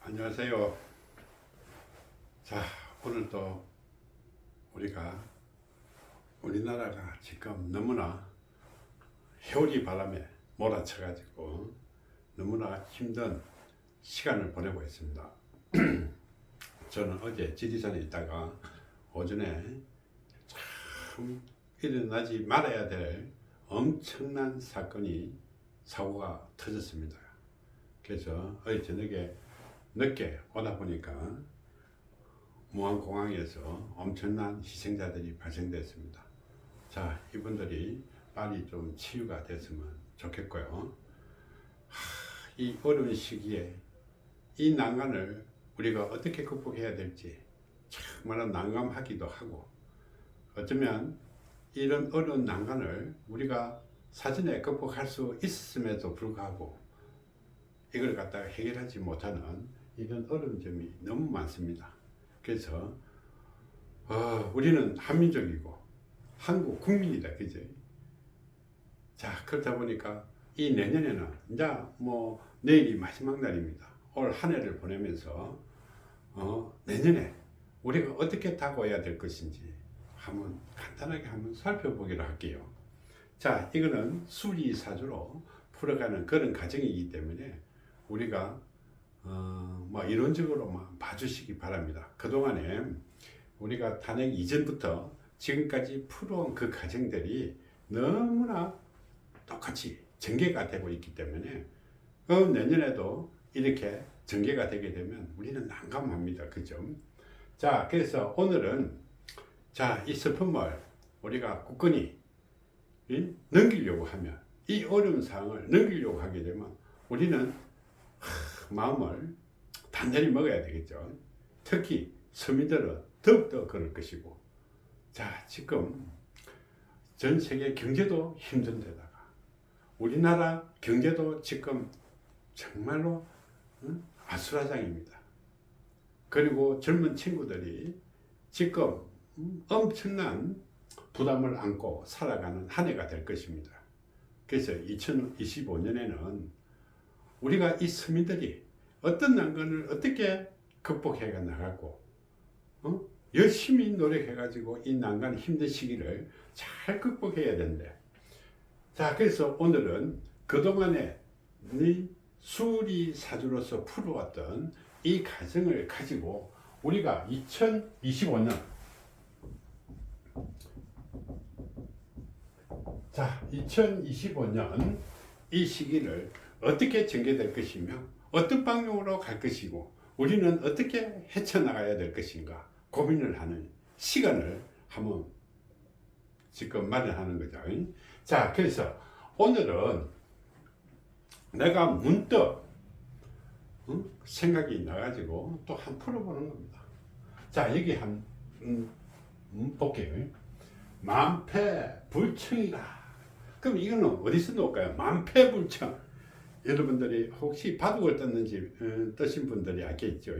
안녕하세요. 자, 오늘 또 우리나라가 지금 너무나 해오리 바람에 몰아쳐가지고 너무나 힘든 시간을 보내고 있습니다. 저는 어제 지리산에 있다가 오전에 참 일어나지 말아야 될 엄청난 사고가 터졌습니다. 그래서 어제 저녁에 늦게 오다 보니까 무안공항에서 엄청난 희생자들이 발생됐습니다. 자, 이분들이 빨리 좀 치유가 됐으면 좋겠고요. 이 어려운 시기에 이 난간을 우리가 어떻게 극복해야 될지 정말 난감하기도 하고, 어쩌면 이런 어려운 난간을 우리가 사전에 극복할 수 있었음에도 불구하고 이걸 갖다가 해결하지 못하는 이런 어려운 점이 너무 많습니다. 그래서 우리는 한민족이고 한국 국민이다, 그죠? 자, 그렇다 보니까 이 내년에는 이제 내일이 마지막 날입니다. 올 한 해를 보내면서 내년에 우리가 어떻게 다가와야 될 것인지 간단하게 한번 살펴보기로 할게요. 자, 이거는 수리사주로 풀어가는 그런 과정이기 때문에 우리가 이론적으로만 봐주시기 바랍니다. 그동안에 우리가 탄핵 이전부터 지금까지 풀어온 그 과정들이 너무나 똑같이 전개가 되고 있기 때문에 내년에도 이렇게 전개가 되게 되면 우리는 난감합니다. 그죠? 자, 그래서 오늘은 이 슬픔을 우리가 굳건히 넘기려고 하면, 이 어려운 상황을 넘기려고 하게 되면 우리는 마음을 단단히 먹어야 되겠죠. 특히 서민들은 더욱더 그럴 것이고, 자, 지금 전 세계 경제도 힘든 데다가 우리나라 경제도 지금 정말로 아수라장입니다. 그리고 젊은 친구들이 지금 엄청난 부담을 안고 살아가는 한 해가 될 것입니다. 그래서 2025년에는 우리가 이 서민들이 어떤 난관을 어떻게 극복해 나가고 열심히 노력해 가지고 이 난관 힘든 시기를 잘 극복해야 된대. 자, 그래서 오늘은 그동안에 수리사주로서 풀어왔던 이 과정을 가지고 우리가 2025년 이 시기를 어떻게 전개될 것이며 어떤 방향으로 갈 것이고 우리는 어떻게 헤쳐나가야 될 것인가 고민을 하는 시간을 한번 지금 마련하는 거죠. 자, 그래서 오늘은 내가 문득 생각이 나가지고 또 한 풀어보는 겁니다. 자, 여기 볼게요. 만패불청이다. 그럼 이거는 어디서 놓을까요? 만패불청. 여러분들이 혹시 바둑을 떴는지 뜨신 분들이 알겠죠.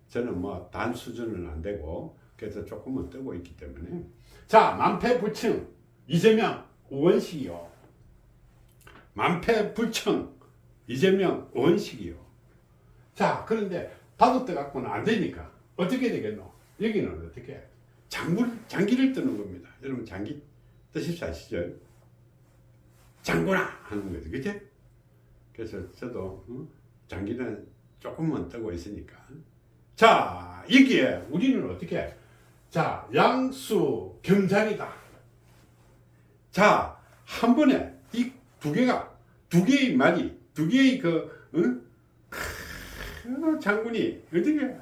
저는 단 수준은 안 되고 그래서 조금은 뜨고 있기 때문에, 자, 만패불청 이재명 원식이요. 만패불청 이재명 원식이요. 자, 그런데 바둑 떠 갖고는 안 되니까 어떻게 되겠노? 여기는 어떻게 장기를 뜨는 겁니다. 여러분 장기 뜨실 수 아시죠? 장구나 하는 거죠, 그치? 그래서 저도 장기는 조금만 뜨고 있으니까. 자, 여기에 우리는 어떻게? 자, 양수 경장이다. 자, 한 번에 이 두 개의 말이, 두 개의 장군이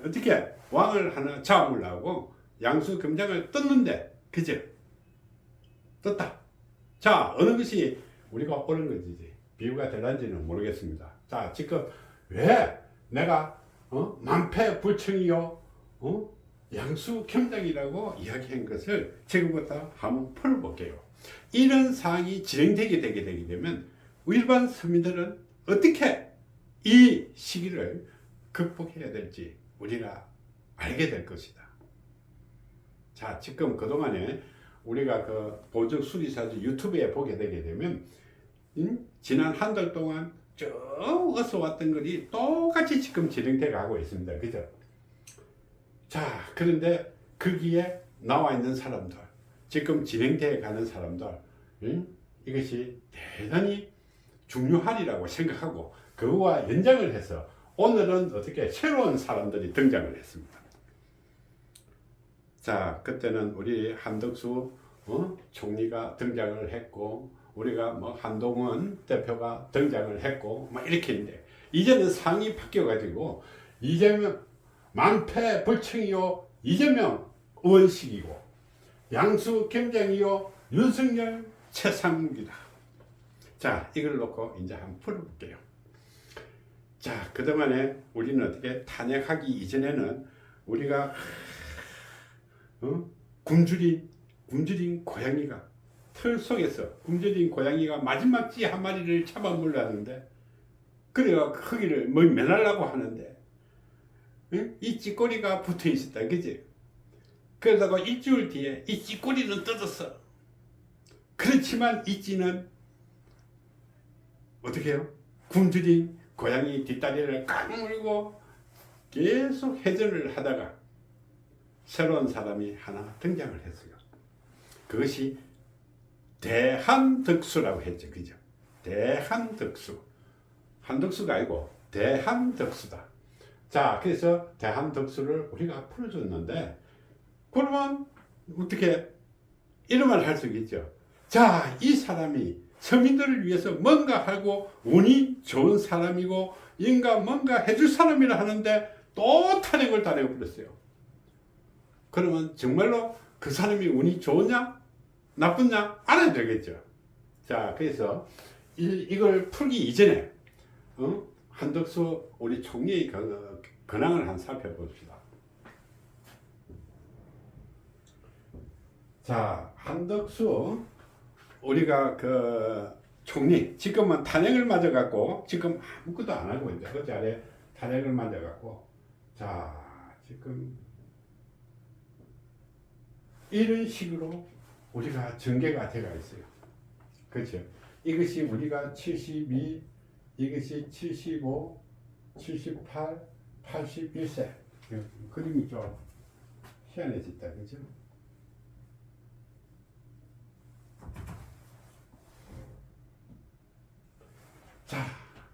어떻게 왕을 하나 잡으려고 양수 경장을 떴는데, 그죠? 떴다. 자, 어느 것이 우리가 옳은 것이지 비유가 되는지는 모르겠습니다. 자, 지금 왜 내가 만패불청이요 양수경장이라고 이야기한 것을 지금부터 한번 풀어볼게요. 이런 상황이 진행되게 되게 되면 일반 서민들은 어떻게 이 시기를 극복해야 될지 우리가 알게 될 것이다. 자, 지금 그동안에 우리가 그 보증 수리사주 유튜브에 보게 되게 되면 지난 한 달 동안 쭉 어서 왔던 것이 똑같이 지금 진행돼 가고 있습니다. 그죠? 자, 그런데 거기에 나와 있는 사람들, 지금 진행돼 가는 사람들, 이것이 대단히 중요하리라고 생각하고 그와 연장을 해서 오늘은 어떻게 새로운 사람들이 등장을 했습니다. 자, 그때는 우리 한덕수 총리가 등장을 했고, 우리가 뭐 한동훈 대표가 등장을 했고, 막 이렇게 했는데, 이제는 상이 바뀌어가지고, 이재명, 만패불청이요, 이재명 의원식이고, 양수 경쟁이요, 윤석열 최상욱이다. 자, 이걸 놓고 이제 한번 풀어볼게요. 자, 그동안에 우리는 어떻게 탄핵하기 이전에는 우리가 굶주린 고양이가 털 속에서 굶주린 고양이가 마지막 쥐 한 마리를 잡아물라는데, 그래가 거기를 뭐 면하려고 하는데, 이 쥐꼬리가 붙어 있었다, 그지? 그러다가 일주일 뒤에 이 쥐꼬리는 뜯었어. 그렇지만 이 쥐는 어떻게 해요? 굶주린 고양이 뒷다리를 꽉 물고 계속 회전을 하다가 새로운 사람이 하나 등장을 했어요. 그것이 대한덕수라고 했죠. 그죠? 대한덕수. 한덕수가 아니고 대한덕수다. 자, 그래서 대한덕수를 우리가 풀어줬는데, 그러면 어떻게 이런말 할 수 있겠죠. 자, 이 사람이 서민들을 위해서 뭔가 하고 운이 좋은 사람이고 뭔가 해줄 사람이라 하는데 또 탄핵을 당해버렸어요. 그러면 정말로 그 사람이 운이 좋으냐 나쁘냐 알아야 되겠죠. 자, 그래서 이걸 풀기 이전에 한덕수 우리 총리의 근황을 한번 살펴봅시다. 자, 한덕수 우리가 그 총리 지금은 탄핵을 맞아갖고 지금 아무것도 안 하고 있는데, 그 자리에 탄핵을 맞아갖고, 자, 지금 이런 식으로 우리가 전개가 되어 있어요. 그렇죠? 이것이 우리가 72, 이것이 75, 78, 81세. 그림이 좀 희한해졌다, 그죠? 자,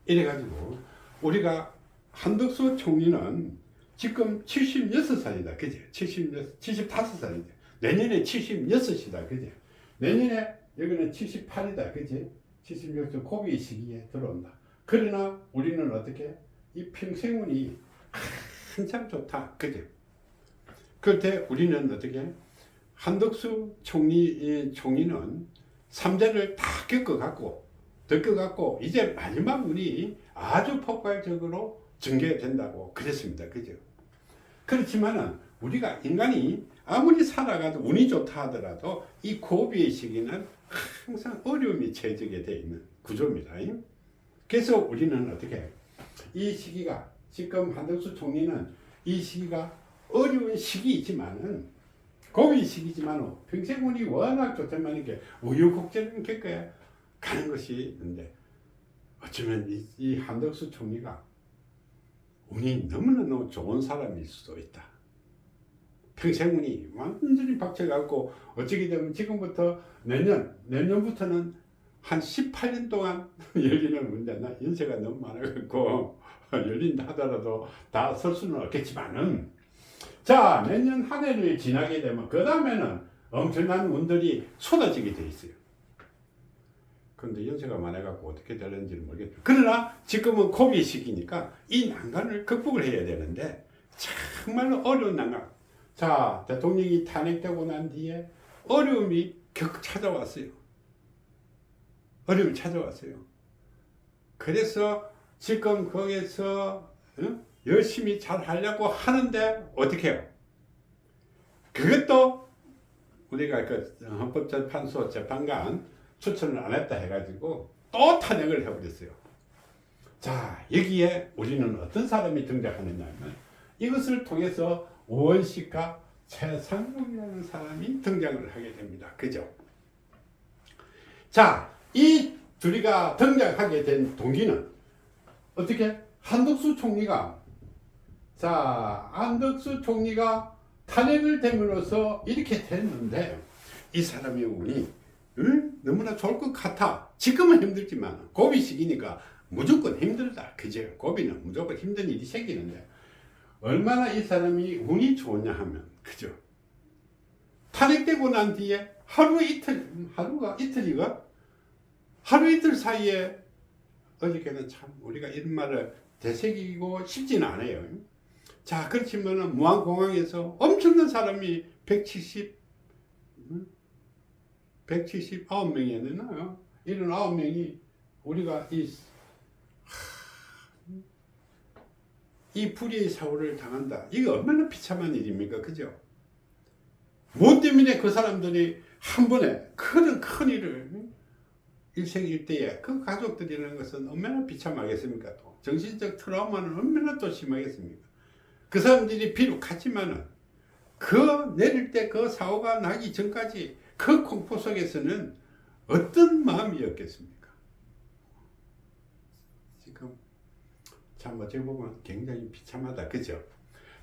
이래가지고 우리가 한덕수 총리는 지금 76살이다, 그죠? 75살이다. 내년에 76이다, 그죠? 내년에 여기는 78이다, 그지? 76세 고비 시기에 들어온다. 그러나 우리는 어떻게? 이 평생운이 한참 좋다, 그죠? 그럴 때 우리는 어떻게? 한덕수 총리는 3대를 다 겪어갖고 이제 마지막 운이 아주 폭발적으로 전개된다고 그랬습니다. 그죠? 그렇지만은 우리가 인간이 아무리 살아가도 운이 좋다 하더라도 이 고비의 시기는 항상 어려움이 처해지게 되어 있는 구조입니다. 그래서 우리는 어떻게 이 시기가 지금 한덕수 총리는 이 시기가 어려운 시기이지만은 고비 시기지만 평생 운이 워낙 좋다면 이게 우유곡절을 겪어야 가는 것이 있는데, 어쩌면 이 한덕수 총리가 운이 너무너무 좋은 사람일 수도 있다. 평생 운이 완전히 박혀갖고 어찌게 되면 지금부터 내년부터는 한 18년 동안 열리는 문제, 나 연세가 너무 많아갖고 열린다 하더라도 다 설 수는 없겠지만은, 자, 내년 한 해를 지나게 되면 그 다음에는 엄청난 운들이 쏟아지게 돼 있어요. 그런데 연세가 많아갖고 어떻게 될는지는 모르겠죠. 그러나 지금은 고비 시기니까 이 난관을 극복을 해야 되는데 정말로 어려운 난관. 자, 대통령이 탄핵되고 난 뒤에 어려움이 찾아왔어요. 어려움이 찾아왔어요. 그래서 지금 거기서 열심히 잘 하려고 하는데 어떻게 해요? 그것도 우리가 그 헌법재판소 재판관 추천을 안 했다 해가지고 또 탄핵을 해버렸어요. 자, 여기에 우리는 어떤 사람이 등장하느냐면 이것을 통해서 우원식과 최상욱이라는 사람이 등장을 하게 됩니다. 그죠? 자, 이 둘이가 등장하게 된 동기는 어떻게? 한덕수 총리가, 자, 한덕수 총리가 탄핵을 됨으로써 이렇게 됐는데, 이 사람의 운이 너무나 좋을 것 같아. 지금은 힘들지만 고비 시기니까 무조건 힘들다. 그죠? 고비는 무조건 힘든 일이 생기는데, 얼마나 이 사람이 운이 좋냐 하면, 그죠? 탄핵되고 난 뒤에 하루 이틀 사이에, 어저께는 참 우리가 이런 말을 되새기고 싶지는 않아요. 자, 그렇지만은 무안공항에서 엄청난 사람이 179명이었나요? 이런 9명이 우리가 이 불의의 사고를 당한다. 이게 얼마나 비참한 일입니까? 그죠? 뭐 때문에 그 사람들이 한 번에 큰 일을 일생일대에 그 가족들이라는 것은 얼마나 비참하겠습니까? 또 정신적 트라우마는 얼마나 또 심하겠습니까? 그 사람들이 비록 갔지만은 그 내릴 때 그 사고가 나기 전까지 그 공포 속에서는 어떤 마음이었겠습니까? 지금 참 어찌 보면 굉장히 비참하다. 그죠?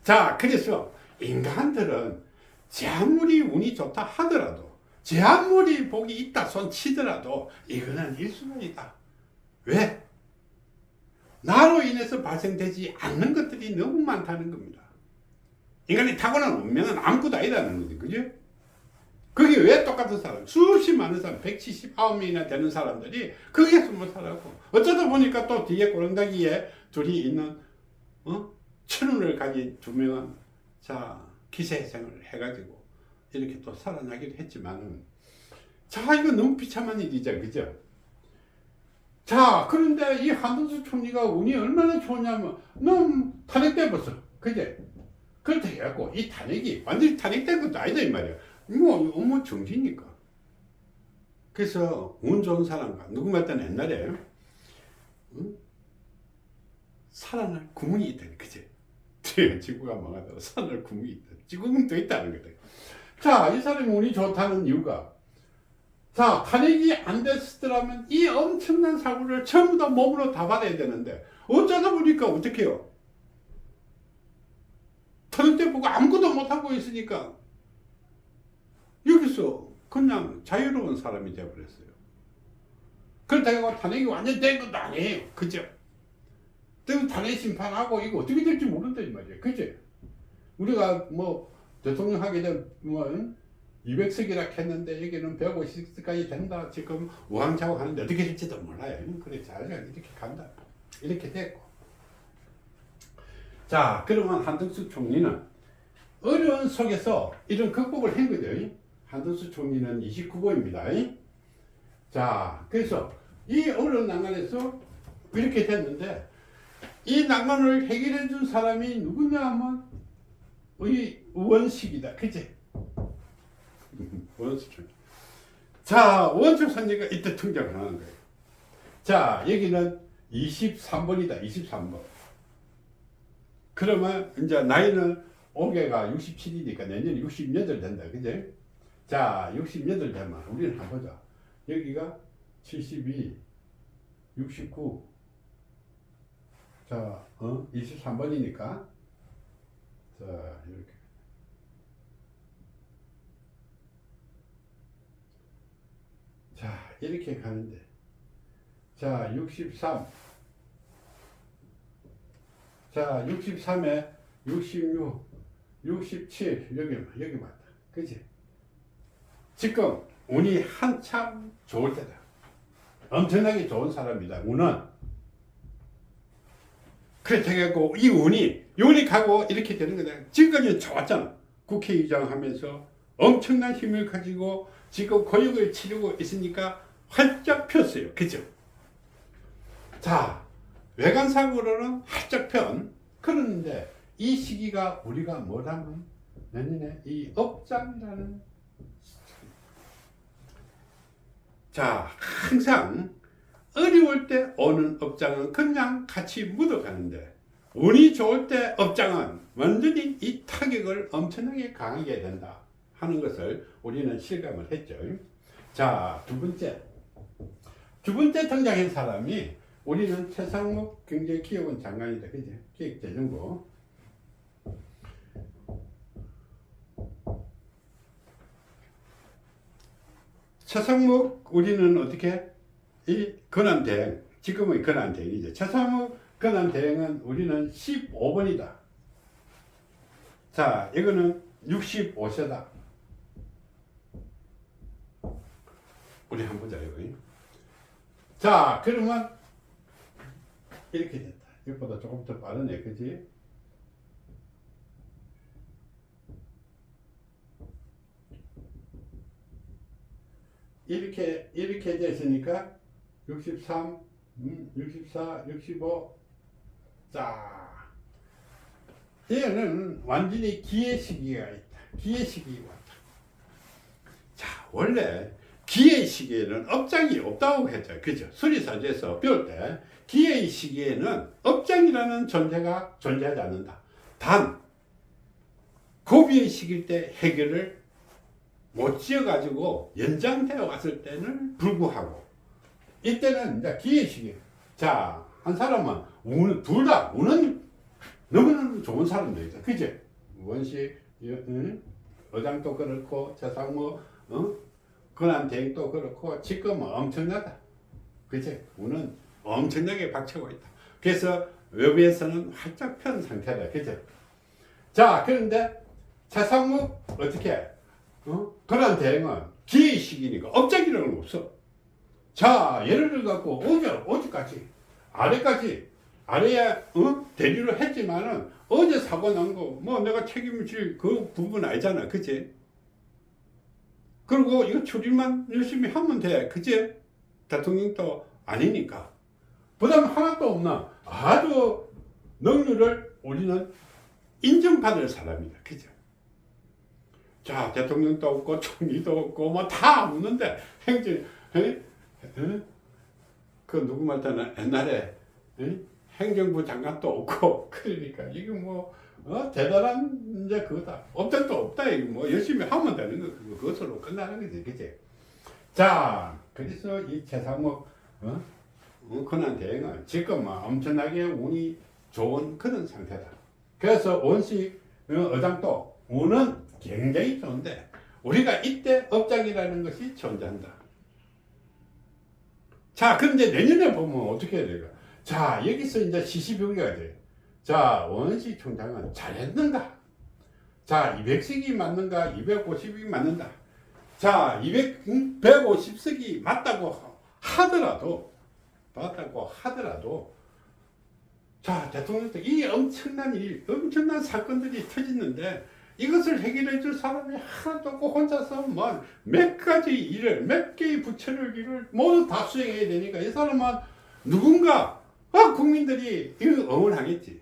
자, 그래서 인간들은 제 아무리 운이 좋다 하더라도, 제 아무리 복이 있다 손 치더라도 이거는 일순간이다. 왜? 나로 인해서 발생되지 않는 것들이 너무 많다는 겁니다. 인간이 타고난 운명은 아무것도 아니라는 거지. 그죠? 그게 왜 똑같은 사람, 수없이 많은 사람, 179명이나 되는 사람들이 거기에서 못 살았고, 어쩌다 보니까 또 뒤에 꼬랑다기에 둘이 있는, 천운을 가진 두 명은, 자, 기세생을 해가지고, 이렇게 또 살아나기도 했지만은, 자, 이거 너무 비참한 일이죠. 그죠? 자, 그런데 이 한덕수 총리가 운이 얼마나 좋냐면, 너무 탄핵돼버렸어. 그제? 그렇다 해갖고, 이 탄핵이 완전히 탄핵된 것도 아니다, 이 말이야. 뭐 정지니까. 그래서 운 좋은 사람과 누구 말따는 옛날에 살아날 구멍이 있다. 그치? 지구가 망하다가 살아날 구멍이 있다. 지구는 또 있다는 거다. 자, 이 사람이 운이 좋다는 이유가, 자, 탄핵이 안 됐더라면 이 엄청난 사고를 전부 다 몸으로 다 받아야 되는데, 어쩌다 보니까 어떻게 해요? 탄핵 보고 아무것도 못하고 있으니까 여기서 그냥 자유로운 사람이 되어버렸어요. 그렇다고 탄핵이 완전 된 것도 아니에요. 그죠? 또 탄핵 심판하고 이거 어떻게 될지 모른다 이 말이에요. 그죠? 우리가 뭐 대통령 하게 되면 200석이라 했는데 여기는 150석까지 된다. 지금 우왕좌왕 하는데 어떻게 될지도 몰라요. 그래 잘 이렇게 간다. 이렇게 됐고. 자, 그러면 한덕수 총리는 어려운 속에서 이런 극복을 한 거죠. 한덕수 총리는 29호입니다. 자, 그래서 이 어려운 난관에서 이렇게 됐는데, 이 난관을 해결해 준 사람이 누구냐 하면 우원식이다. 그치? 우원식 총리. 자, 우원식 총리가 이때 등장을 하는 거예요. 자, 여기는 23번이다. 23번. 그러면 이제 나이는 올해가 67이니까 내년 68 된다. 그제? 자, 68 되면 우리는 한번 보자. 여기가 72, 69. 자, 23번이니까. 자, 이렇게. 자, 이렇게 가는데. 자, 63. 자, 63에 66, 67, 여기 맞다. 그치? 지금 운이 한참 좋을 때다. 엄청나게 좋은 사람이다. 운은. 그렇다고 이 운이 가고 이렇게 되는 거다. 지금까지 좋았잖아. 국회의장 하면서 엄청난 힘을 가지고 지금 고역을 치르고 있으니까 활짝 폈어요. 그죠? 자, 외관상으로는 활짝 편. 그런데 이 시기가 우리가 뭐라면 내년에 이 업장이라는, 자, 항상 어려울 때 오는 업장은 그냥 같이 묻어가는데, 운이 좋을 때 업장은 완전히 이 타격을 엄청나게 강하게 된다 하는 것을 우리는 실감을 했죠. 자, 두 번째 등장한 사람이 우리는 최상목 경제기업원 장관이다. 그지? 기획재정부. 최상목 우리는 어떻게? 이 권한대행, 지금의 권한대행이죠. 최상목 권한대행은 우리는 15번이다. 자, 이거는 65세다. 우리 한번 보자, 이거. 자, 그러면 이렇게 됐다. 이것보다 조금 더 빠르네, 그지? 이렇게 됐으니까 63, 64, 65. 자, 얘는 완전히 기회 시기가 있다. 기회 시기가 왔다. 자, 원래 기회 시기에는 업장이 없다고 했죠. 그죠? 수리사주에서 배울 때 기회 시기에는 업장이라는 존재가 존재하지 않는다. 단 고비의 시기일 때 해결을 못 지어가지고 연장되어 왔을 때는 불구하고 이때는 이제 기회 시기. 자, 한 사람은 우는 둘 다 우는 너무너무 좋은 사람들이다. 그죠? 원식 의장도 그렇고 최상무 권한대행도 그렇고 지금은 엄청나다. 그치? 우는 엄청나게 박차고 있다. 그래서 외부에서는 활짝 편 상태다. 그치? 자, 그런데 최상무 어떻게? 권한대행은 기회의 시기니까 업장이라는 건 없어. 자, 예를 들어갖고 어제까지 아래에 대리를 했지만은 어제 사고 난 거 뭐 내가 책임질 그 부분 아니잖아. 그치? 그리고 이거 처리만 열심히 하면 돼. 그치? 대통령도 아니니까. 부담 하나도 없나. 아주 능률을 우리는 인정받을 사람이다. 그죠? 자, 대통령도 없고, 총리도 없고, 뭐 다 없는데, 그 누구 말따나 옛날에, 행정부 장관도 없고, 그러니까, 이게 뭐, 대단한, 이제 그거다. 업장도 없다. 이거 뭐, 열심히 하면 되는 거, 그것으로 끝나는 거지. 그치? 자, 그래서 이 최상목, 권한대행은 지금 엄청나게 운이 좋은 그런 상태다. 그래서 원식 의장도 운은 굉장히 좋은데, 우리가 이때 업장이라는 것이 존재한다. 자, 그런데 내년에 보면 어떻게 해야 될까? 자, 여기서 이제 시시비비가 돼. 자, 원식 총장은 잘했는가? 자, 200석이 맞는가? 250석이 맞는다. 자, 150석이 맞다고 하더라도, 자, 대통령도 이 엄청난 사건들이 터지는데, 이것을 해결해 줄 사람이 하나도 없고 혼자서 뭐 몇 가지 일을, 몇 개의 부처를 일을 모두 다 수행해야 되니까 이 사람은 누군가, 국민들이 이거 응원하겠지.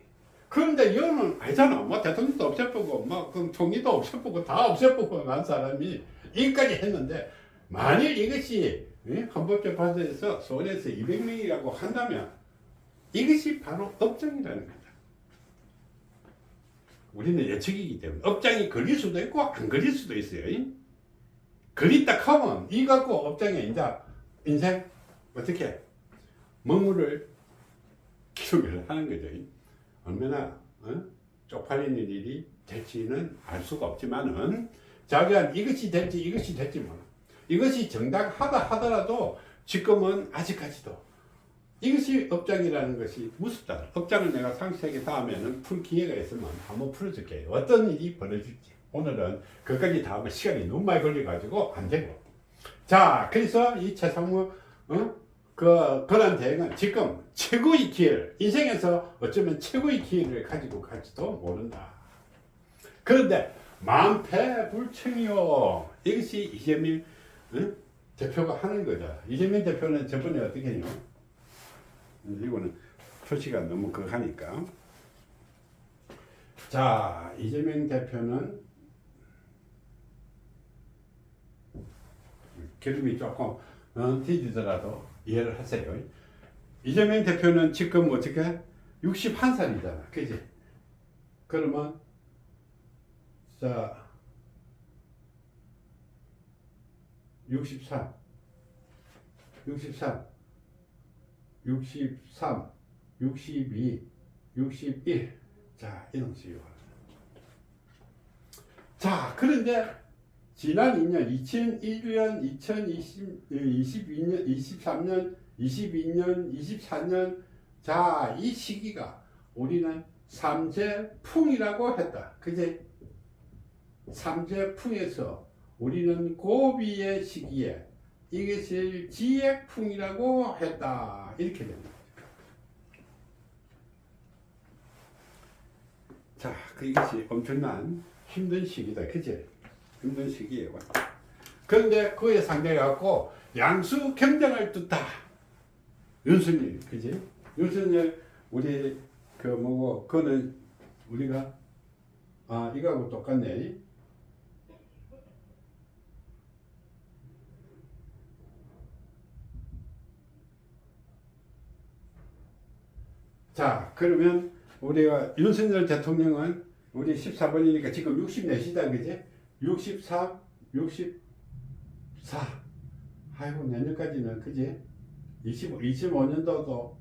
그런데 이거는 아니잖아. 뭐 대통령도 없애보고, 뭐 그 총리도 없애보고, 다 없애보고 난 사람이 이까지 했는데, 만일 이것이 헌법재판소에서 소원에서 200명이라고 한다면 이것이 바로 업장이라는 거다. 우리는 예측이기 때문에 업장이 걸릴 수도 있고 안 걸릴 수도 있어요. 걸렸다 하면 이 갖고 업장에 이제 인생 어떻게 먹물을 기록을 하는 거죠. 얼마나 쪽팔리는 일이 될지는 알 수가 없지만은 자기가 이것이 될지 뭐 이것이 정당하다 하더라도 지금은 아직까지도 이것이 업장이라는 것이 무섭다. 업장을 내가 상세하게 다음에는 풀 기회가 있으면 한번 풀어줄게요. 어떤 일이 벌어질지. 오늘은 그까지 다음에 시간이 너무 많이 걸려가지고 안 되고. 자, 그래서 이 최상무, 그 권한대행은 지금 최고의 기회를, 인생에서 어쩌면 최고의 기회를 가지고 갈지도 모른다. 그런데 만패불청이요. 이것이 이재명 대표가 하는 거죠. 이재명 대표는 저번에 어떻게 했냐? 이거는 표시가 너무 극하니까. 자, 이재명 대표는 기름이 조금 뒤지더라도 이해를 하세요. 이재명 대표는 지금 어떻게 61살이잖아. 그지? 그러면 자 63 63, 62, 61. 자, 이런 식으로. 자, 그런데 지난 2년, 2001년, 2020, 22년, 23년, 22년, 24년. 자, 이 시기가 우리는 삼재풍이라고 했다. 그제? 삼재풍에서 우리는 고비의 시기에 이것을 지액풍이라고 했다. 이렇게 됩니다. 자, 이것이 엄청난 힘든 시기다. 그제? 힘든 시기예요. 그런데 그에 상대해갖고 양수 경쟁을 뚫다. 윤석열, 그지? 윤석열, 우리, 그거는 우리가, 이거하고 똑같네. 자, 그러면 우리가 윤석열 대통령은 우리 14번이니까 지금 64시다, 그지? 64, 64. 아이고, 내년까지는, 그지? 25년도도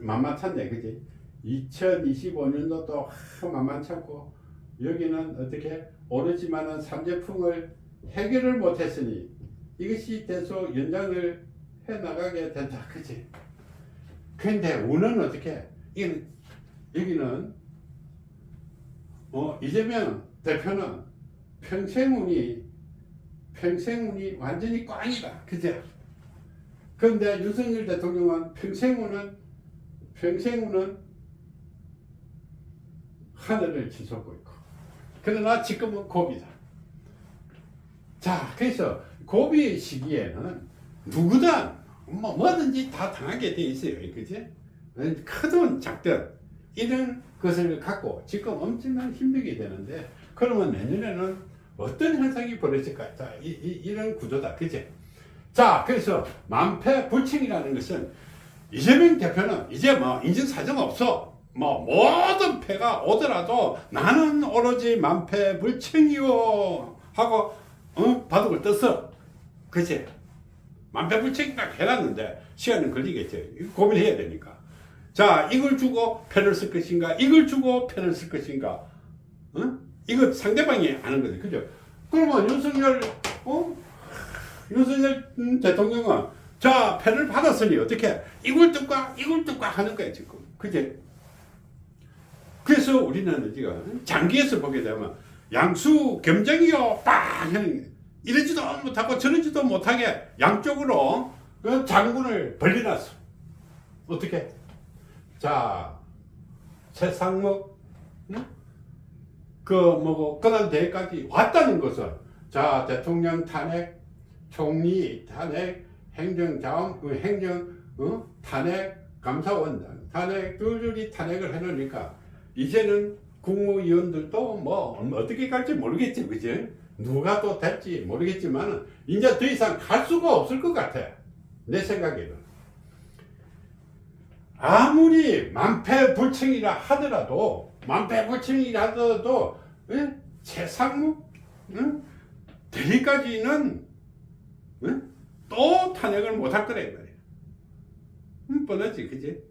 만만찮네, 그지? 2025년도도 만만찮고, 여기는 어떻게 오르지만은 삼재풍을 해결을 못했으니 이것이 계속 연장을 해 나가게 된다, 그지? 근데 운은 어떻게? 여기는 이재명 대표는 평생운이 완전히 꽝이다, 그죠? 그런데 윤석열 대통령은 평생운은 하늘을 치솟고 있고, 그러나 지금은 고비다. 자, 그래서 고비 시기에는 누구든 뭐든지 다 당하게 돼 있어요, 그지? 크든 작든 이런 것을 갖고 지금 엄청난 힘들게 되는데, 그러면 내년에는 어떤 현상이 벌어질까? 자, 이런 구조다, 그지? 자, 그래서 만패불칭이라는 것은 이재명 대표는 이제 인증사정 없어. 모든 패가 오더라도 나는 오로지 만패불칭이요 하고 바둑을 떴어. 그치? 만패불칭 딱 해놨는데 시간은 걸리겠지. 고민해야 되니까. 자, 이걸 주고 패를 쓸 것인가, 이걸 주고 패를 쓸 것인가. 이거 상대방이 아는 거지, 그죠? 그러면 윤석열 대통령은 자, 패를 받았으니 어떻게 이걸 뜯과 하는 거야 지금, 그지? 그래서 우리는 지금 장기에서 보게 되면 양수 겸정이요 빡 이러지도 못하고 저러지도 못하게 양쪽으로 그 장군을 벌려놨어. 어떻게? 자, 최상목 그런 데까지 왔다는 것은, 자, 대통령 탄핵, 총리 탄핵, 행정자원, 탄핵, 감사원장 탄핵, 줄줄이 탄핵을 해놓으니까 이제는 국무위원들도 어떻게 갈지 모르겠지, 그지? 누가 또 될지 모르겠지만 이제 더 이상 갈 수가 없을 것 같아, 내 생각에는. 아무리 만패불칭이라 하더라도 최상무 대리까지는 또 탄핵을 못할 거래 말이야. 뻔하지, 그지?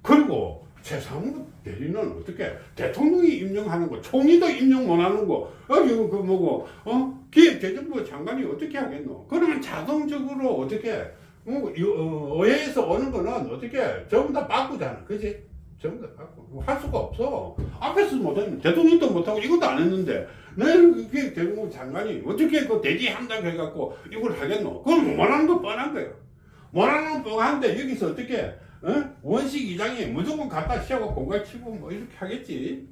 그리고 최상무 대리는 어떻게 대통령이 임명하는 거, 총리도 임명 못하는 거, 기획재정부 장관이 어떻게 하겠노? 그러면 자동적으로 어떻게 의회에서 오는 거는 어떻게 전부 다 바꾸잖아, 그지? 전부 다 바꾸고 할 수가 없어. 앞에서 못했는데, 대통령도 못하고 이것도 안 했는데 내일 기획재정부 장관이 어떻게 그 대리한다고 해갖고 이걸 하겠노? 그건 못하는 거 뻔한 거예요. 못하는 거 뻔한데 여기서 어떻게 원식 이장이 무조건 갖다 씌우고 공갈 치고 이렇게 하겠지?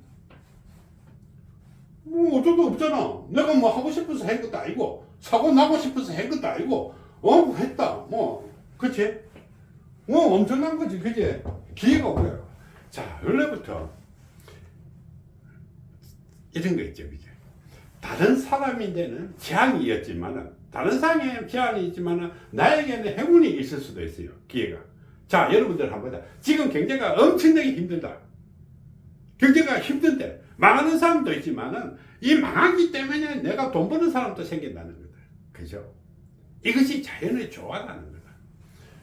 어쩔 수 없잖아. 내가 하고 싶어서 한 것도 아니고, 사고 나고 싶어서 한 것도 아니고, 했다. 그치? 엄청난 거지, 그치? 기회가 오고요. 자, 원래부터 이런 거 있죠, 그치? 다른 사람인데는 다른 사람에게는 제한이 있지만은 나에게는 행운이 있을 수도 있어요, 기회가. 자, 여러분들 한번 보자. 지금 경제가 엄청나게 힘들다. 경제가 힘든데 망하는 사람도 있지만은 이 망하기 때문에 내가 돈 버는 사람도 생긴다는 거다. 그죠? 이것이 자연의 조화라는 거다.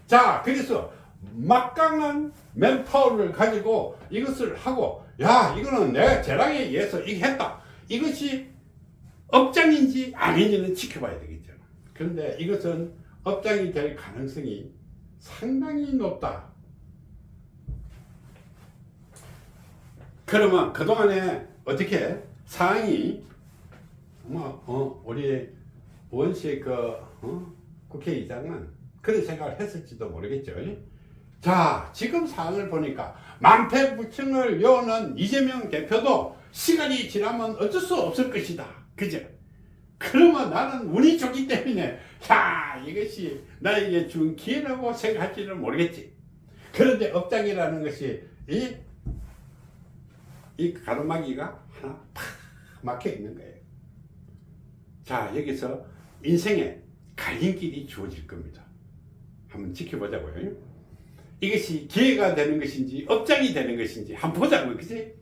자, 그래서 막강한 맨파워를 가지고 이것을 하고, 야, 이거는 내 재량에 의해서 이게 했다. 이것이 업장인지 아닌지는 지켜봐야 되겠죠. 그런데 이것은 업장이 될 가능성이 상당히 높다. 그러면 그동안에 어떻게 상황이 우리 원식 국회의장은 그런 생각을 했을지도 모르겠죠. 자, 지금 상황을 보니까 만패부층을 요는 이재명 대표도 시간이 지나면 어쩔 수 없을 것이다. 그죠? 그러면 나는 운이 좋기 때문에 이것이 나에게 준 기회라고 생각할지는 모르겠지. 그런데 업장이라는 것이 이 가로막이가 하나 팍 막혀 있는 거예요. 자, 여기서 인생의 갈림길이 주어질 겁니다. 한번 지켜보자고요. 이것이 기회가 되는 것인지 업장이 되는 것인지 한번 보자고요. 그치?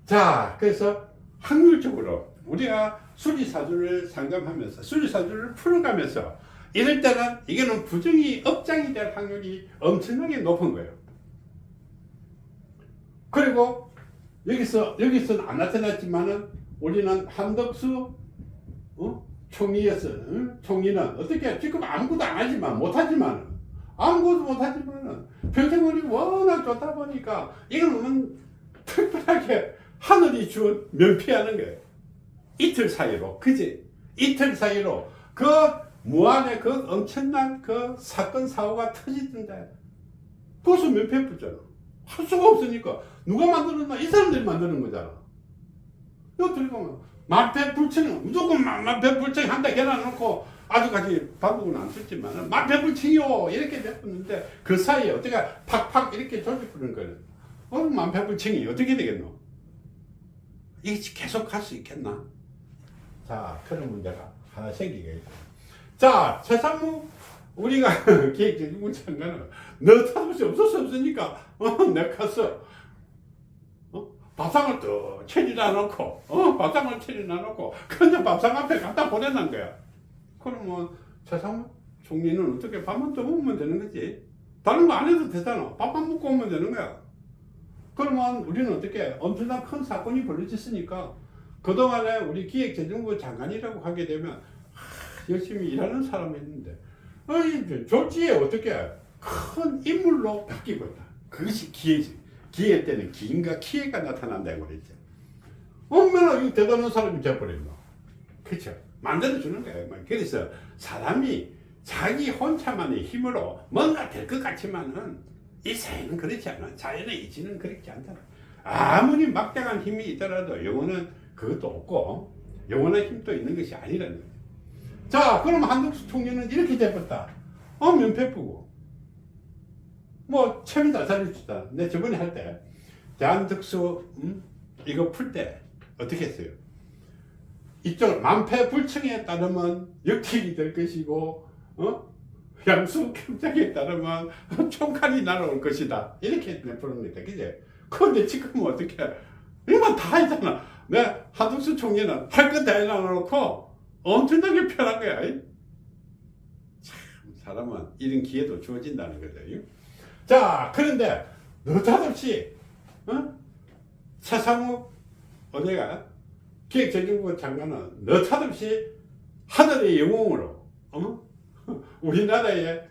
자, 그래서 확률적으로 우리가 수리사주를 상담하면서 수리사주를 풀어가면서 이럴 때는 이거는 부정이 업장이 될 확률이 엄청나게 높은 거예요. 그리고 여기서는 안 나타났지만은 우리는 한덕수 총리였어. 총리는 어떻게 지금 아무것도 안 하지만 못하지만은 아무것도 못하지만은 평생운이 워낙 좋다 보니까 이거는 특별하게 하늘이 준 면피하는 거예요. 이틀 사이로, 그지? 이틀 사이로 그 무한의 그 엄청난 그 사건 사고가 터지던데 벌써 면피해버렸잖아. 할 수가 없으니까 누가 만들었나? 이 사람들이 만드는 거잖아. 이거 들고 만패불청, 무조건 만패불청 한다 해놔놓고 아주까지 바꾸고는 안 썼지만 만패불청이요 이렇게 됐었는데 그 사이에 어떻게 팍팍 이렇게 조집부는 거예요. 만패불청이 어떻게 되겠노? 이게 계속 갈 수 있겠나? 자, 그런 문제가 하나 생기겠죠. 자, 최상무 우리가 기획재정부 장관은 너 탓없이 없을 수 없으니까 내가 가서 밥상을 또 차려놔 놓고 밥상을 차려놔 놓고 그냥 밥상 앞에 갖다 보내는 거야. 그러면 최상무 총리는 어떻게 밥만 더 먹으면 되는 거지? 다른 거 안 해도 되잖아. 밥만 먹고 오면 되는 거야. 그러면 우리는 어떻게 엄청난 큰 사건이 벌어졌으니까 그동안에 우리 기획재정부 장관이라고 하게 되면 열심히 일하는 사람이 있는데 졸지에 어떻게 큰 인물로 바뀌고 있다. 그것이 기회지. 기회 때는 기인과 기회가 나타난다고 그랬죠. 얼마나 이 대단한 사람이 돼버렸나. 그렇죠. 만들어주는 거예요. 그래서 사람이 자기 혼자만의 힘으로 뭔가 될 것 같지만은 이 사회는 그렇지 않아. 자연의 이치는 그렇지 않잖아. 아무리 막대한 힘이 있더라도 영혼은 그것도 없고 영원한 힘도 있는 것이 아니라는 거죠. 자, 그럼 한덕수 총리는 이렇게 돼버렸다. 면패프고 책임 다 살려주다. 내 저번에 할 때 대한덕수 이거 풀 때 어떻게 했어요? 이쪽 만패불청에 따르면 역행이 될 것이고 양수 경작에 따르면 총칼이 날아올 것이다. 이렇게 내푸는 거다. 그제? 그런데 지금은 어떻게 해? 이건 다 했잖아. 내 한덕수 총리는 할 것 다 해놔놓고 엄청나게 편한 거야. 참, 사람은 이런 기회도 주어진다는 거죠. 자, 그런데 느닷없이 최상무 어제가 기획재정부 장관은 느닷없이 하늘의 영웅으로 우리나라의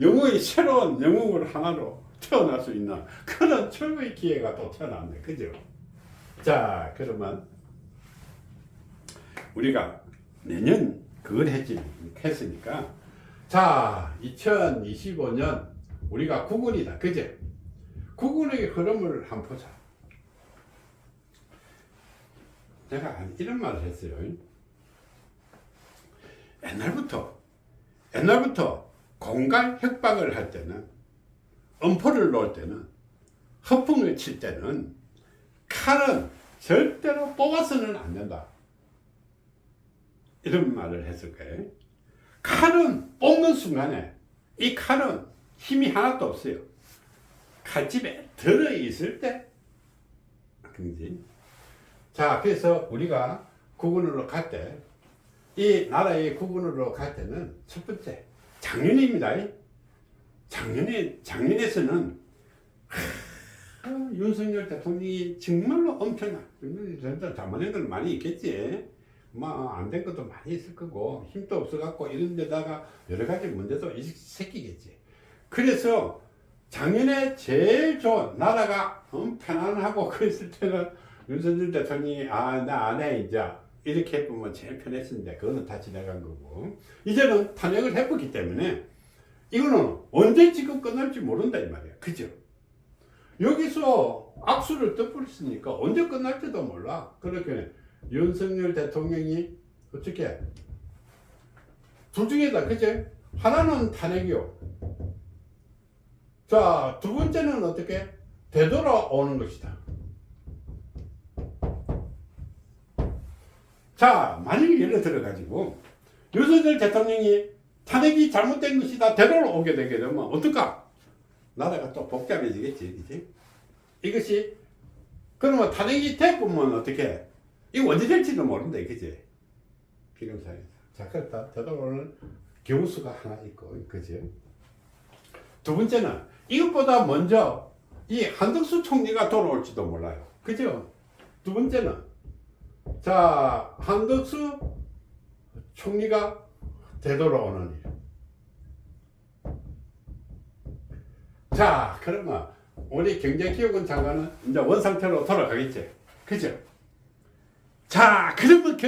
영웅의 새로운 영웅을 하나로 태어날 수 있는 그런 최고의 기회가 또 태어났네. 그죠? 자, 그러면 우리가 내년 그걸 했으니까 자, 2025년 우리가 국운이다. 그제? 국운의 흐름을 한번 보자. 내가 이런 말을 했어요. 옛날부터 공갈 협박을 할 때는 엄포를 놓을 때는 허풍을 칠 때는 칼은 절대로 뽑아서는 안 된다. 이런 말을 했을 거예요. 칼은 뽑는 순간에 이 칼은 힘이 하나도 없어요. 칼집에 들어있을 때 그지? 자, 그래서 우리가 국군으로 갈 때, 이 나라의 국군으로 갈 때는 첫 번째 작년입니다. 작년에서는 윤석열 대통령이 정말로 엄청난, 진짜 잘못된 건 많이 있겠지. 뭐 안 된 것도 많이 있을 거고 힘도 없어갖고 이런 데다가 여러 가지 문제도 생기겠지. 그래서 작년에 제일 좋은 나라가 편안하고 그랬을 때는 윤석열 대통령이 나 안 해 이제 이렇게 해보면 제일 편했는데 그거는 다 지나간 거고 이제는 탄핵을 해보기 때문에 이거는 언제 지금 끝날지 모른다 이 말이야. 그죠? 여기서 악수를 떠버렸으니까 언제 끝날지도 몰라. 그렇게 윤석열 대통령이 어떻게 둘 중에다 그죠? 하나는 탄핵이요. 자, 두 번째는 어떻게 되돌아오는 것이다. 자, 만일 예를 들어 가지고 윤석열 대통령이 탄핵이 잘못된 것이다 되돌아오게 되게 되면 어떨까? 나라가 또 복잡해지겠지, 그치? 이것이 그러면 탄핵이 되면 어떻게? 이거 언제 될지도 모른다, 그치? 필요사에서. 자, 그렇다. 되돌아오는 경우수가 하나 있고, 그치? 두 번째는 이것보다 먼저 이 한덕수 총리가 돌아올지도 몰라요. 그죠? 두 번째는 자, 한덕수 총리가 되돌아오는 일. 자, 그러면 우리 경제기획원 장관은 이제 원상태로 돌아가겠지. 그죠? 자, 그러면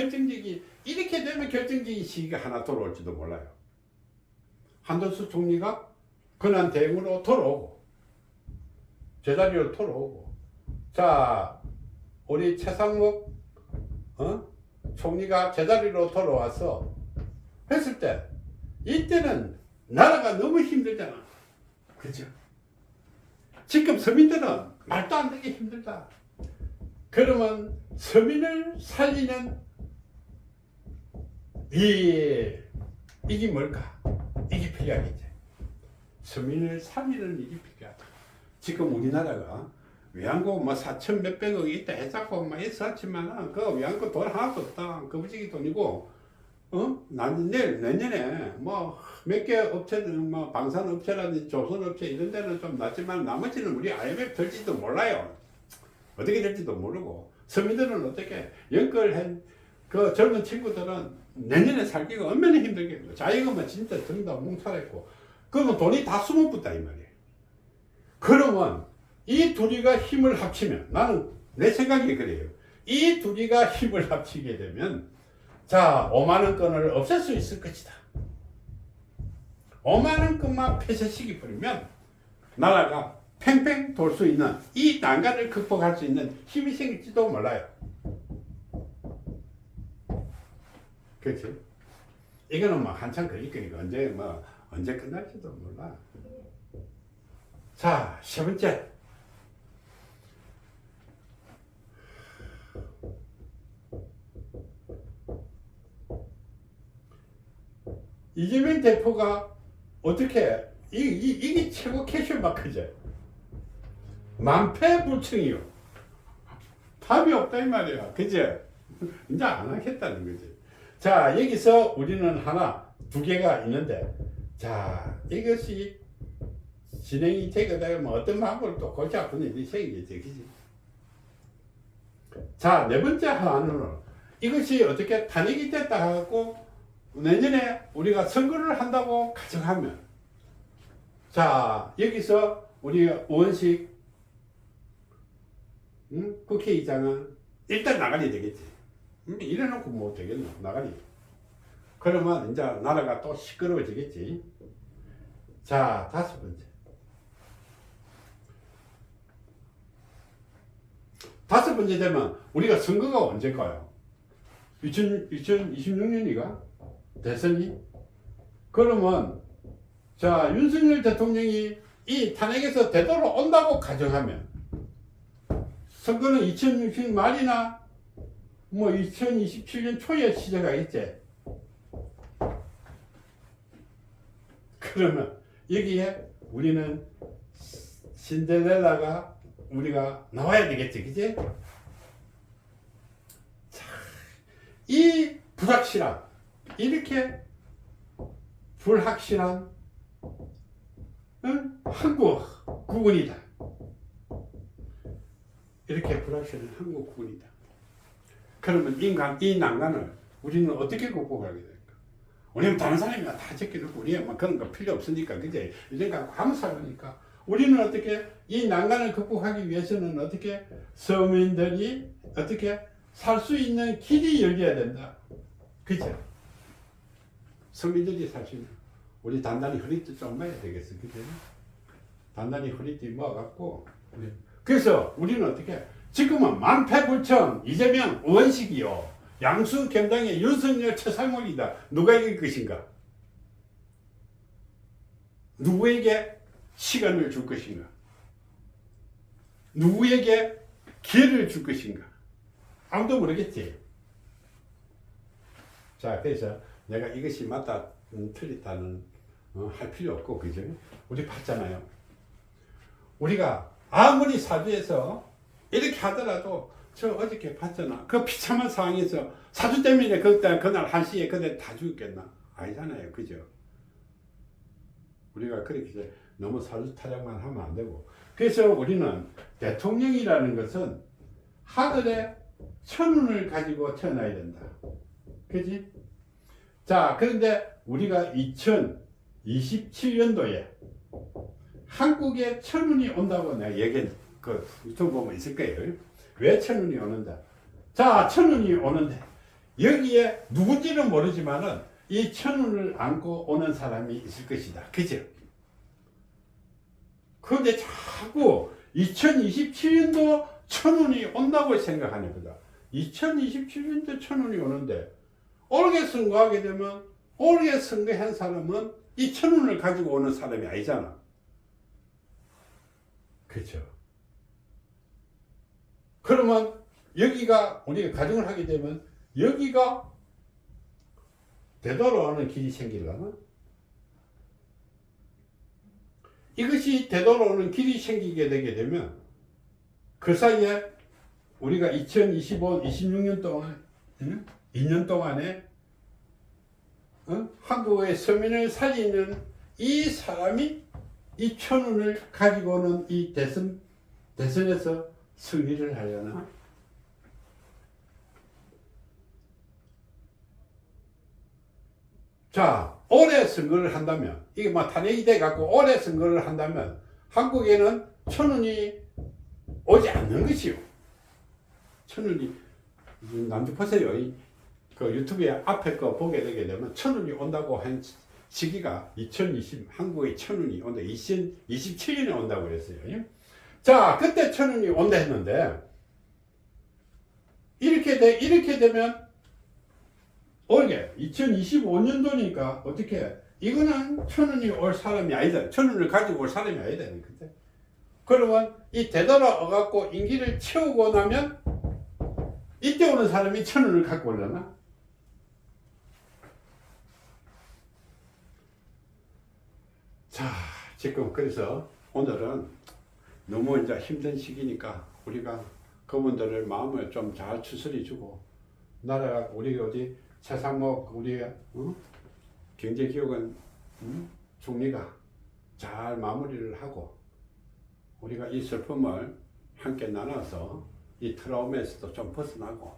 이렇게 되면 결정적인 시기가 하나 돌아올지도 몰라요. 한덕수 총리가 권한 대행으로 돌아오고, 제자리로 돌아오고, 자, 우리 최상목, 총리가 제자리로 돌아와서 했을 때, 이때는 나라가 너무 힘들잖아. 그죠? 지금 서민들은 말도 안 되게 힘들다. 그러면 서민을 살리는 이게 뭘까? 이게 필요하겠지. 서민을 살리는 일이 필요하다. 지금 우리나라가 외환고 뭐 4천 몇백억이 있다 해갖고 막 했었지만 그 외환고 돈 하나도 없다. 그 부지기 돈이고 내년에 뭐 몇 개 업체들 뭐 방산업체라든지 조선업체 이런 데는 좀 낫지만 나머지는 우리 IMF 될지도 몰라요. 어떻게 될지도 모르고 서민들은 어떻게 연끌한 그 젊은 친구들은 내년에 살기가 얼마나 힘들겠고 자기가 진짜 정다 뭉살했고 그러면 돈이 다 숨어붙다 이 말이에요. 그러면 이 둘이가 힘을 합치면 나는 내 생각이 그래요. 이 둘이가 힘을 합치게 되면 자 5만원권을 없앨 수 있을 것이다. 5만원권만 폐쇄시키 버리면 나라가 팽팽 돌 수 있는 이 난간을 극복할 수 있는 힘이 생길지도 몰라요. 그렇지? 이거는 뭐 한참 걸릴 거니까 언제 끝날지도 몰라. 자, 세 번째. 이재명 대표가 어떻게 이게 최고 캐셔마크죠. 만패불청이요. 답이 없다 이 말이야. 그제? 이제 안 하겠다는 거지. 자, 여기서 우리는 두 개가 있는데, 자, 이것이 진행이 되게 되면 어떤 방법을 또 골치 아픈 일이 생기겠지. 그지? 자, 네 번째 하나는 이것이 어떻게 탄핵이 됐다 하고 내년에 우리가 선거를 한다고 가정하면, 자, 여기서 우리 원식 국회의장은 일단 나가야 되겠지. 이래놓고 뭐 되겠노? 나가니. 그러면 이제 나라가 또 시끄러워지겠지. 자, 다섯 번째. 다섯 번째 되면 우리가 선거가 언제일까요? 2026년이가? 대선이? 그러면 자, 윤석열 대통령이 이 탄핵에서 되돌아온다고 가정하면 선거는 2060 말이나 뭐 2027년 초에 시작하겠지. 그러면 여기에 우리는 신데렐라가 우리가 나와야 되겠지, 그지? 자, 이 불확실한, 이렇게 불확실한 한국 국군이다. 이렇게 불확실한 한국 국군이다. 그러면 이 난간을 우리는 어떻게 극복하게 될까? 우리는 다른 사람이 다 제껴놓고 우리가 막 그런 거 필요 없으니까 그제 이런 거 아무 살으니까 우리는 어떻게 이 난간을 극복하기 위해서는 어떻게 서민들이 어떻게 살 수 있는 길이 열려야 된다. 그죠? 서민들이 살 수 있는 우리 단단히 허리띠 좀 모아야 되겠어. 그죠? 단단히 허리띠 모아갖고 그래서 우리는 어떻게 지금은 만패불청 이재명 원식이요. 양수 겸당의 윤석열 최상목이다. 누가 이길 것인가? 누구에게 시간을 줄 것인가? 누구에게 기회를 줄 것인가? 아무도 모르겠지. 자, 그래서 내가 이것이 맞다, 틀렸다는 할 필요 없고, 그죠? 우리 봤잖아요. 우리가 아무리 사주에서 이렇게 하더라도 저 어저께 봤잖아. 그 비참한 상황에서 사주 때문에 그날 1시에 그날 다 죽겠나? 아니잖아요. 그죠? 우리가 그렇게 너무 사주 타령만 하면 안 되고. 그래서 우리는 대통령이라는 것은 하늘의 천운을 가지고 태어나야 된다. 그지? 자, 그런데 우리가 2027년도에 한국에 천운이 온다고 내가 그 유튜브 보면 있을 거예요. 왜 천운이 오는다? 자, 천운이 오는데 여기에 누군지는 모르지만은 이 천운을 안고 오는 사람이 있을 것이다. 그죠? 그런데 자꾸 2027년도 천운이 온다고 생각하는 거다. 2027년도 천운이 오는데 올해 선거하게 되면 올해 선거한 사람은 이 천운을 가지고 오는 사람이 아니잖아. 그렇죠? 그러면 여기가 우리가 가정을 하게 되면 여기가 되돌아오는 길이 생기려나? 이것이 되돌아오는 길이 생기게 되게 되면 그 사이에 우리가 2025, 26년 동안 2년 동안에 한국의 서민을 살리는 이 사람이 이 천운을 가지고 오는 이 대선에서 승리를 하려나? 자, 올해 선거를 한다면, 이게 뭐 탄핵이 돼갖고 올해 선거를 한다면, 한국에는 천운이 오지 않는 것이요. 천운이, 남주 보세요. 그 유튜브에 앞에 거 보게 되게 되면 천운이 온다고 한 시기가 2020, 한국의 천운이 온다. 2027년에 온다고 그랬어요. 자, 그때 천운이 온다 했는데, 이렇게 되면, 올해 2025년도니까 어떻게, 이거는 천운이 올 사람이 아니다. 천운을 가지고 올 사람이 아니다. 그때. 그러면 이 되돌아와갖고 임기를 채우고 나면, 이때 오는 사람이 천운을 갖고 오려나? 자, 지금 그래서 오늘은 너무 이제 힘든 시기니까 우리가 그분들을 마음을 좀 잘 추스리주고 나라가 우리 어디 최상목 우리 경제기획은 총리가 잘 마무리를 하고 우리가 이 슬픔을 함께 나눠서 이 트라우마에서도 좀 벗어나고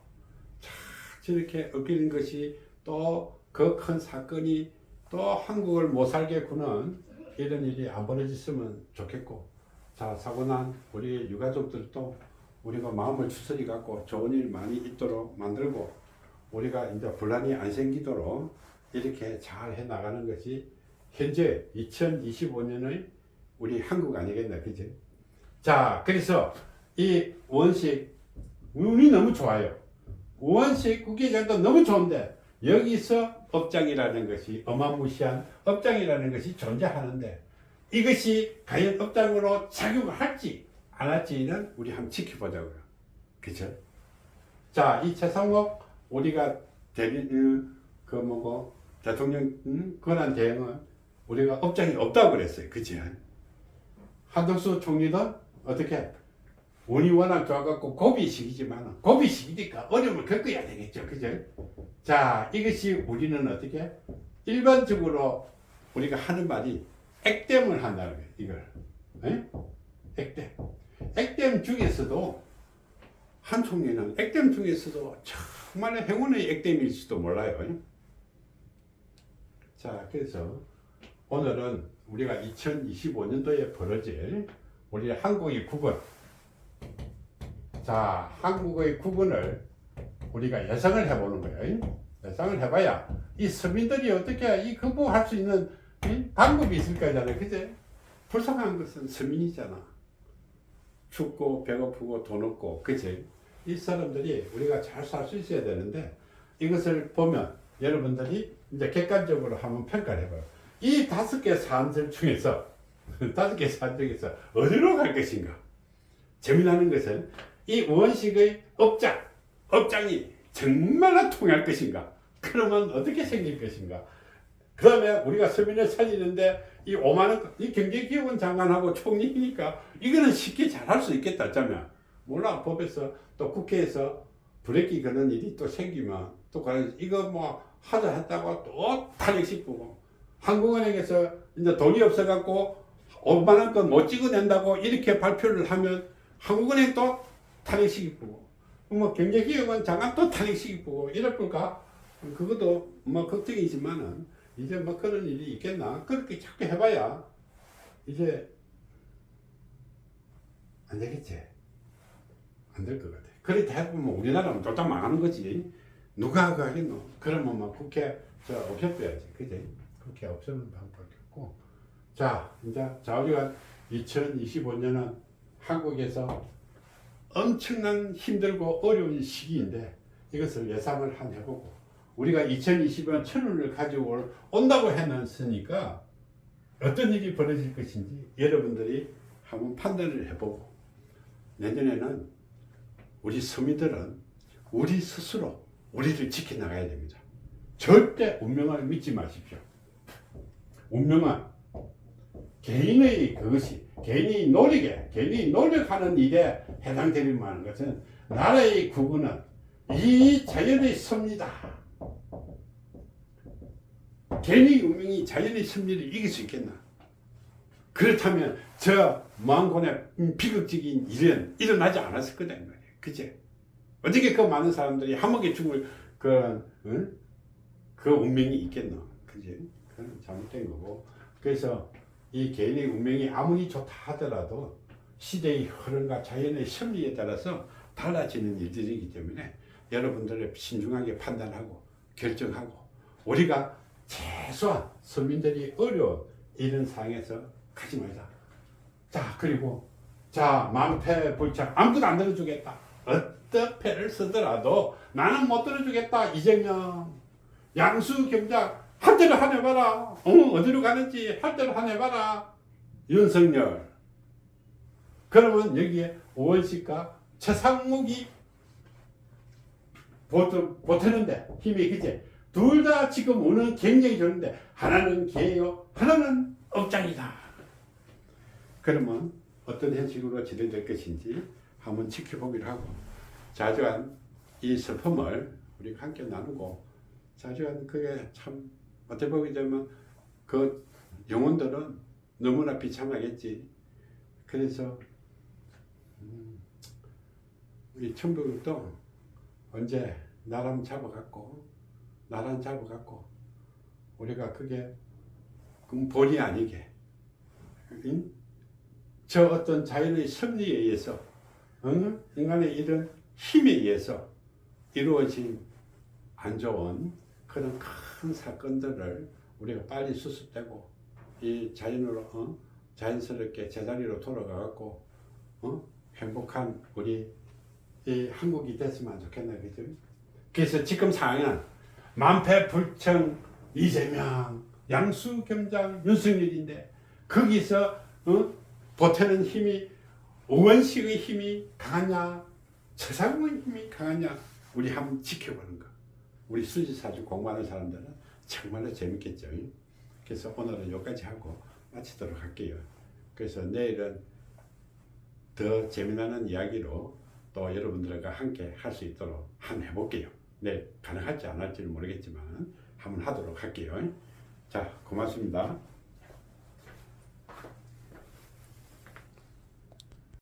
저렇게 엮이는 것이 또 그 큰 사건이 또 한국을 못 살게 구는 이런 일이 안 벌어졌으면 좋겠고, 자, 사고 난 우리 유가족들도 우리가 마음을 추스리 갖고 좋은 일 많이 있도록 만들고, 우리가 이제 분란이 안 생기도록 이렇게 잘 해 나가는 것이 현재 2025년의 우리 한국 아니겠나, 그지? 자, 그래서 이 원식, 운이 너무 좋아요. 원식 국회의장도 너무 좋은데, 여기서 업장이라는 것이 어마무시한 업장이라는 것이 존재하는데 이것이 과연 업장으로 작용을 할지 안 할지는 우리 한번 지켜보자고요. 그죠? 자, 이 최상목 우리가 대통령 권한 대행은 우리가 업장이 없다고 그랬어요. 그죠? 한덕수 총리는 어떻게 운이 워낙 좋아갖고 고비식이지만 고비식이니까 어려움을 겪어야 되겠죠. 그죠? 자, 이것이 우리는 어떻게 일반적으로 우리가 하는 말이 액땜을 한다는 거예요. 이걸. 에? 액땜. 액땜 중에서도 한 총리는 액땜 중에서도 정말 행운의 액땜일지도 몰라요. 자, 그래서 오늘은 우리가 2025년도에 벌어질 우리 한국의 국운. 자, 한국의 국운을 우리가 예상을 해보는 거예요. 예상을 해봐야 이 서민들이 어떻게 이 극복할 수 있는 방법이 있을 거잖아요. 그제? 불쌍한 것은 서민이잖아. 춥고 배고프고 돈 없고, 그치? 이 사람들이 우리가 잘 살 수 있어야 되는데, 이것을 보면 여러분들이 이제 객관적으로 한번 평가를 해봐요. 이 5개 사안들 중에서, 5개 사안 중에서 어디로 갈 것인가? 재미나는 것은 이 원식의 업장이 정말로 통할 것인가? 그러면 어떻게 생길 것인가? 그 다음에 우리가 서민을 살리는데 이 5만원, 이 경제기획원 장관하고 총리니까 이거는 쉽게 잘할 수 있겠다. 어쩌면. 몰라, 법에서 또 국회에서 브레이크 거는 일이 또 생기면 또 이거 뭐 하자 했다고 또 탄핵시키고, 한국은행에서 이제 돈이 없어갖고 5만원권 못 찍어낸다고 이렇게 발표를 하면 한국은행 또 탄핵시키고, 뭐 경제기획원 장관 또 탄핵시키고 이럴 걸까? 그것도 뭐 걱정이지만은 이제 뭐 그런 일이 있겠나? 그렇게 자꾸 해봐야 이제 안 되겠지. 안 될 것 같아. 그래 대부분 뭐 우리나라는 쫄딱 망하는 거지. 누가 하고 하겠노? 그러면 뭐 국회 없애줘야지. 그지? 국회 없애는 방법밖에 없고. 자, 이제 우리가 2025년은 한국에서 엄청난 힘들고 어려운 시기인데 이것을 예상을 한번 해보고, 우리가 2020년 천운을 가지고 온다고 해놨으니까 어떤 일이 벌어질 것인지 여러분들이 한번 판단을 해보고, 내년에는 우리 서민들은 우리 스스로 우리를 지켜나가야 됩니다. 절대 운명을 믿지 마십시오. 운명은 개인의 그것이, 개인이 노력하는 일에 해당되는 많은 것은, 나라의 국운은 이 자연의 섭니다. 개인의 운명이 자연의 섭리를 이길 수 있겠나? 그렇다면 저 만곤의 비극적인 일은 일어나지 않았을 거다 이 말이에요. 그치? 어떻게 그 많은 사람들이 함흥에 죽을 그 운명이 있겠나? 그지? 그건 잘못된 거고. 그래서 이 개인의 운명이 아무리 좋다 하더라도 시대의 흐름과 자연의 섭리에 따라서 달라지는 일들이기 때문에 여러분들을 신중하게 판단하고 결정하고, 우리가 최소한 서민들이 어려운 이런 상황에서 가지 말자. 자, 그리고 만패불창 아무도 안 들어주겠다. 어떤 패를 쓰더라도 나는 못 들어주겠다. 이재명, 양수겸장 할 대로 하내봐라. 어디로 가는지 할 대로 하내봐라. 윤석열. 그러면 여기에 오원식과 최상욱이 보태는데 힘이, 그치? 둘 다 지금 오는 굉장히 좋은데 하나는 개요, 하나는 업장이다. 그러면 어떤 형식으로 진행될 것인지 한번 지켜보기로 하고, 자주한 이 슬픔을 우리가 함께 나누고, 자주한 그게 참 어떻게 보게 되면 그 영혼들은 너무나 비참하겠지. 그래서 우리 천부도 언제 나랑 잡아갖고 우리가 그게 본의 아니게 저 어떤 자연의 섭리에 의해서 인간의 이런 힘에 의해서 이루어진 안 좋은 그런 큰 사건들을 우리가 빨리 수습되고 이 자연으로 자연스럽게 제자리로 돌아가갖고 행복한 우리 이 한국이 됐으면 좋겠나, 그죠? 그래서 지금 상황은 만패불청 이재명, 양수겸장, 윤석열인데 거기서 보태는 힘이, 오원식의 힘이 강하냐, 최상욱의 힘이 강하냐, 우리 한번 지켜보는 거. 우리 수지사주 공부하는 사람들은 정말로 재밌겠죠. 그래서 오늘은 여기까지 하고 마치도록 할게요. 그래서 내일은 더 재미나는 이야기로 또 여러분들과 함께 할 수 있도록 한번 해볼게요. 네, 가능할지 안 할지는 모르겠지만 한번 하도록 할게요. 자, 고맙습니다.